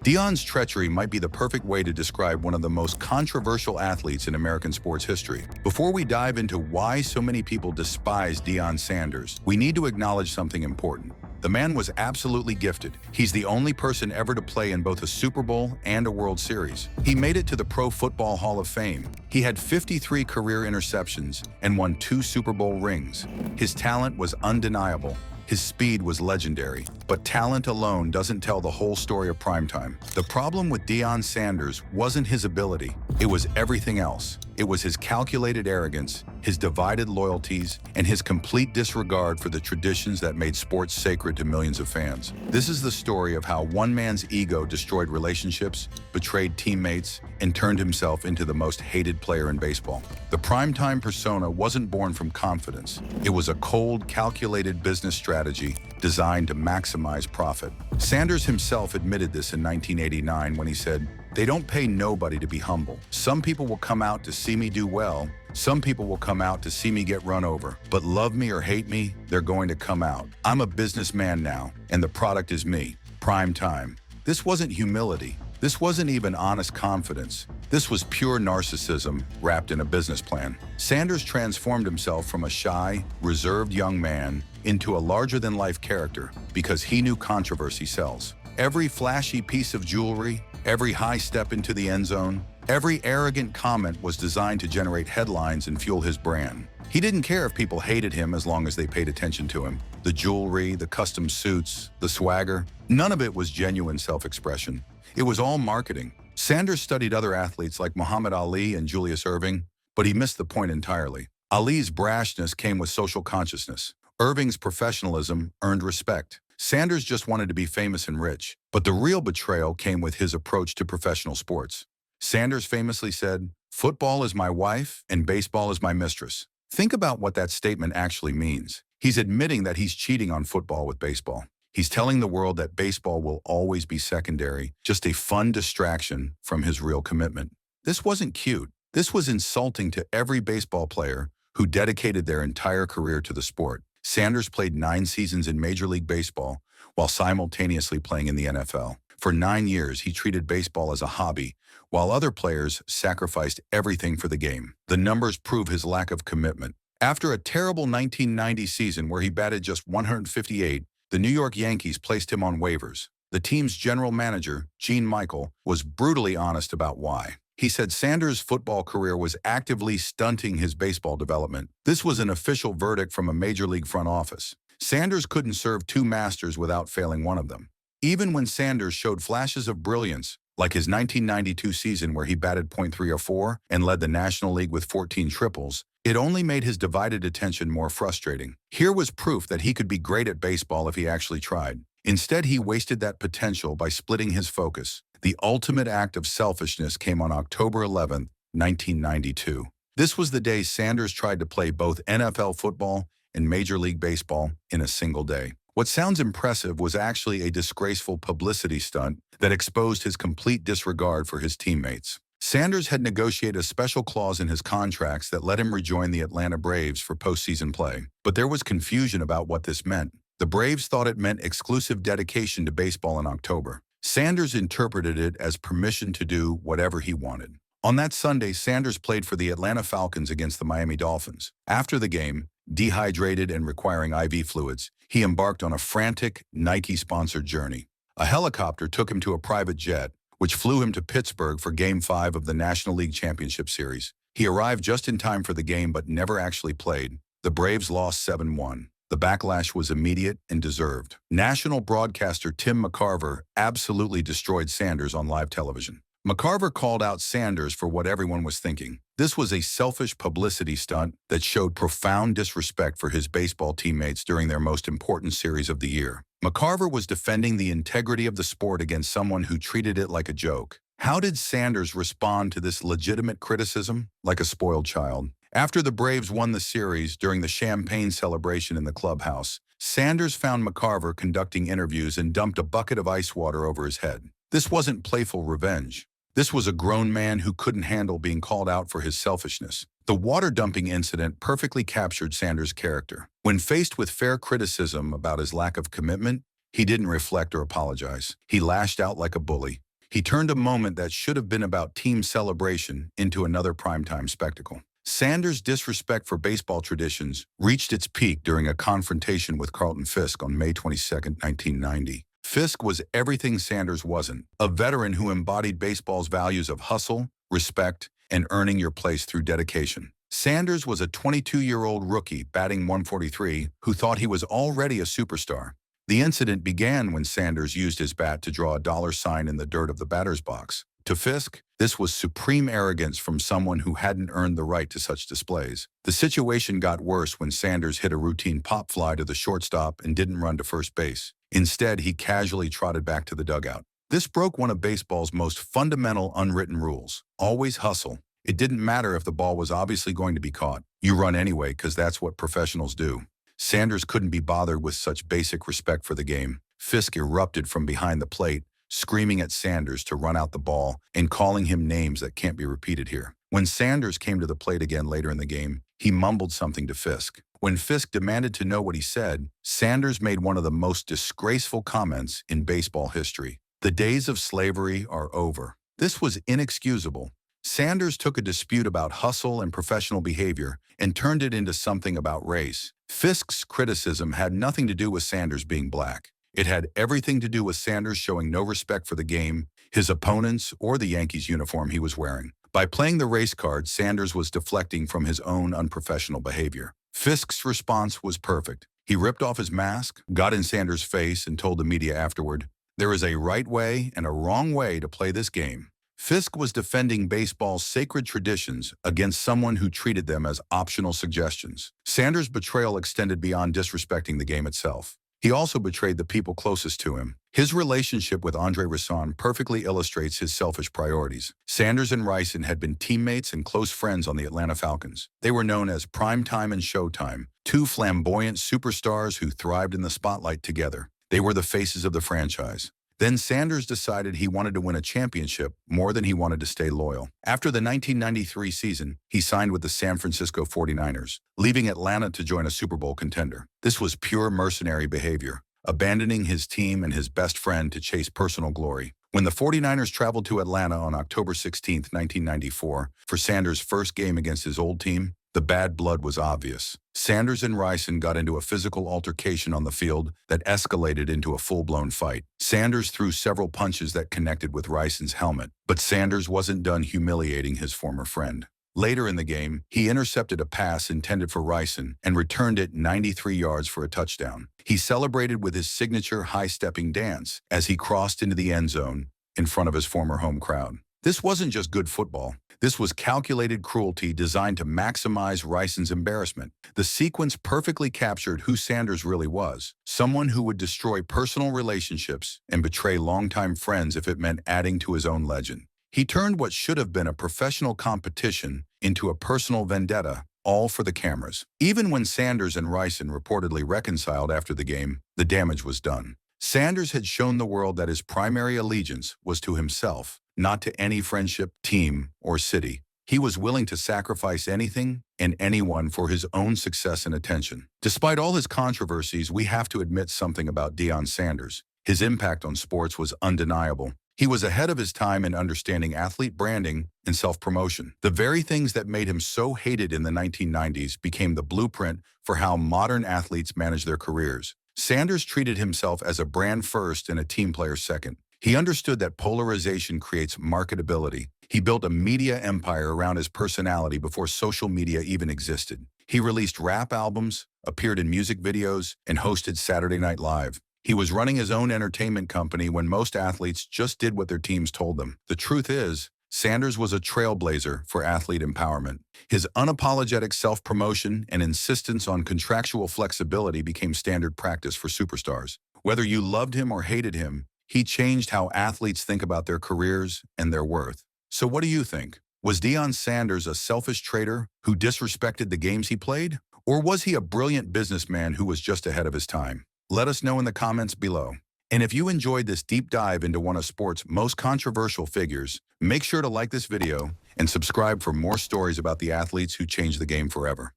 Deion's treachery might be the perfect way to describe one of the most controversial athletes in American sports history. Before we dive into why so many people despise Deion Sanders, we need to acknowledge something important. The man was absolutely gifted. He's the only person ever to play in both a Super Bowl and a World Series. He made it to the Pro Football Hall of Fame. He had 53 career interceptions and won 2 Super Bowl rings. His talent was undeniable. His speed was legendary, but talent alone doesn't tell the whole story of primetime. The problem with Deion Sanders wasn't his ability, it was everything else. It was his calculated arrogance, his divided loyalties, and his complete disregard for the traditions that made sports sacred to millions of fans. This is the story of how one man's ego destroyed relationships, betrayed teammates, and turned himself into the most hated player in baseball. The primetime persona wasn't born from confidence. It was a cold, calculated business strategy designed to maximize profit. Sanders himself admitted this in 1989 when he said, "They don't pay nobody to be humble. Some people will come out to see me do well. Some people will come out to see me get run over. But love me or hate me, they're going to come out. I'm a businessman now, and the product is me. Prime time." This wasn't humility. This wasn't even honest confidence. This was pure narcissism wrapped in a business plan. Sanders transformed himself from a shy, reserved young man into a larger-than-life character because he knew controversy sells. Every flashy piece of jewelry, every high step into the end zone, every arrogant comment was designed to generate headlines and fuel his brand. He didn't care if people hated him as long as they paid attention to him. The jewelry, the custom suits, the swagger, none of it was genuine self-expression. It was all marketing. Sanders studied other athletes like Muhammad Ali and Julius Erving, but he missed the point entirely. Ali's brashness came with social consciousness. Irving's professionalism earned respect. Sanders just wanted to be famous and rich, but the real betrayal came with his approach to professional sports. Sanders famously said, "Football is my wife and baseball is my mistress." Think about what that statement actually means. He's admitting that he's cheating on football with baseball. He's telling the world that baseball will always be secondary, just a fun distraction from his real commitment. This wasn't cute. This was insulting to every baseball player who dedicated their entire career to the sport. Sanders played 9 seasons in Major League Baseball while simultaneously playing in the NFL. For 9 years, he treated baseball as a hobby, while other players sacrificed everything for the game. The numbers prove his lack of commitment. After a terrible 1990 season where he batted just 158, the New York Yankees placed him on waivers. The team's general manager, Gene Michael, was brutally honest about why. He said Sanders' football career was actively stunting his baseball development. This was an official verdict from a major league front office. Sanders couldn't serve 2 masters without failing one of them. Even when Sanders showed flashes of brilliance, like his 1992 season where he batted .304 and led the National League with 14 triples, it only made his divided attention more frustrating. Here was proof that he could be great at baseball if he actually tried. Instead, he wasted that potential by splitting his focus. The ultimate act of selfishness came on October 11, 1992. This was the day Sanders tried to play both NFL football and Major League Baseball in a single day. What sounds impressive was actually a disgraceful publicity stunt that exposed his complete disregard for his teammates. Sanders had negotiated a special clause in his contracts that let him rejoin the Atlanta Braves for postseason play. But there was confusion about what this meant. The Braves thought it meant exclusive dedication to baseball in October. Sanders interpreted it as permission to do whatever he wanted. On that Sunday, Sanders played for the Atlanta Falcons against the Miami Dolphins. After the game, dehydrated and requiring IV fluids, he embarked on a frantic, Nike-sponsored journey. A helicopter took him to a private jet, which flew him to Pittsburgh for Game 5 of the National League Championship Series. He arrived just in time for the game but never actually played. The Braves lost 7-1. The backlash was immediate and deserved. National broadcaster Tim McCarver absolutely destroyed Sanders on live television. McCarver called out Sanders for what everyone was thinking. This was a selfish publicity stunt that showed profound disrespect for his baseball teammates during their most important series of the year. McCarver was defending the integrity of the sport against someone who treated it like a joke. How did Sanders respond to this legitimate criticism? Like a spoiled child. After the Braves won the series during the champagne celebration in the clubhouse, Sanders found McCarver conducting interviews and dumped a bucket of ice water over his head. This wasn't playful revenge. This was a grown man who couldn't handle being called out for his selfishness. The water dumping incident perfectly captured Sanders' character. When faced with fair criticism about his lack of commitment, he didn't reflect or apologize. He lashed out like a bully. He turned a moment that should have been about team celebration into another primetime spectacle. Sanders' disrespect for baseball traditions reached its peak during a confrontation with Carlton Fisk on May 22, 1990. Fisk was everything Sanders wasn't, a veteran who embodied baseball's values of hustle, respect, and earning your place through dedication. Sanders was a 22-year-old rookie batting 143 who thought he was already a superstar. The incident began when Sanders used his bat to draw a dollar sign in the dirt of the batter's box. To Fisk, this was supreme arrogance from someone who hadn't earned the right to such displays. The situation got worse when Sanders hit a routine pop fly to the shortstop and didn't run to first base. Instead, he casually trotted back to the dugout. This broke one of baseball's most fundamental unwritten rules. Always hustle. It didn't matter if the ball was obviously going to be caught. You run anyway because that's what professionals do. Sanders couldn't be bothered with such basic respect for the game. Fisk erupted from behind the plate, screaming at Sanders to run out the ball and calling him names that can't be repeated here. When Sanders came to the plate again later in the game, he mumbled something to Fisk. When Fisk demanded to know what he said, Sanders made one of the most disgraceful comments in baseball history. "The days of slavery are over." This was inexcusable. Sanders took a dispute about hustle and professional behavior and turned it into something about race. Fisk's criticism had nothing to do with Sanders being black. It had everything to do with Sanders showing no respect for the game, his opponents, or the Yankees uniform he was wearing. By playing the race card, Sanders was deflecting from his own unprofessional behavior. Fisk's response was perfect. He ripped off his mask, got in Sanders' face, and told the media afterward, "There is a right way and a wrong way to play this game." Fisk was defending baseball's sacred traditions against someone who treated them as optional suggestions. Sanders' betrayal extended beyond disrespecting the game itself. He also betrayed the people closest to him. His relationship with Andre Risson perfectly illustrates his selfish priorities. Sanders and Risson had been teammates and close friends on the Atlanta Falcons. They were known as Primetime and Showtime, two flamboyant superstars who thrived in the spotlight together. They were the faces of the franchise. Then Sanders decided he wanted to win a championship more than he wanted to stay loyal. After the 1993 season, he signed with the San Francisco 49ers, leaving Atlanta to join a Super Bowl contender. This was pure mercenary behavior, abandoning his team and his best friend to chase personal glory. When the 49ers traveled to Atlanta on October 16, 1994, for Sanders' first game against his old team, the bad blood was obvious. Sanders and Risson got into a physical altercation on the field that escalated into a full-blown fight. Sanders threw several punches that connected with Risson's helmet, but Sanders wasn't done humiliating his former friend. Later in the game, he intercepted a pass intended for Risson and returned it 93 yards for a touchdown. He celebrated with his signature high-stepping dance as he crossed into the end zone in front of his former home crowd. This wasn't just good football. This was calculated cruelty designed to maximize Risson's embarrassment. The sequence perfectly captured who Sanders really was, someone who would destroy personal relationships and betray longtime friends if it meant adding to his own legend. He turned what should have been a professional competition into a personal vendetta, all for the cameras. Even when Sanders and Risson reportedly reconciled after the game, the damage was done. Sanders had shown the world that his primary allegiance was to himself, not to any friendship, team, or city. He was willing to sacrifice anything and anyone for his own success and attention. Despite all his controversies, we have to admit something about Deion Sanders. His impact on sports was undeniable. He was ahead of his time in understanding athlete branding and self-promotion. The very things that made him so hated in the 1990s became the blueprint for how modern athletes manage their careers. Sanders treated himself as a brand first and a team player second. He understood that polarization creates marketability. He built a media empire around his personality before social media even existed. He released rap albums, appeared in music videos, and hosted Saturday Night Live. He was running his own entertainment company when most athletes just did what their teams told them. The truth is, Sanders was a trailblazer for athlete empowerment. His unapologetic self-promotion and insistence on contractual flexibility became standard practice for superstars. Whether you loved him or hated him, he changed how athletes think about their careers and their worth. So what do you think? Was Deion Sanders a selfish traitor who disrespected the games he played? Or was he a brilliant businessman who was just ahead of his time? Let us know in the comments below. And if you enjoyed this deep dive into one of sports' most controversial figures, make sure to like this video and subscribe for more stories about the athletes who changed the game forever.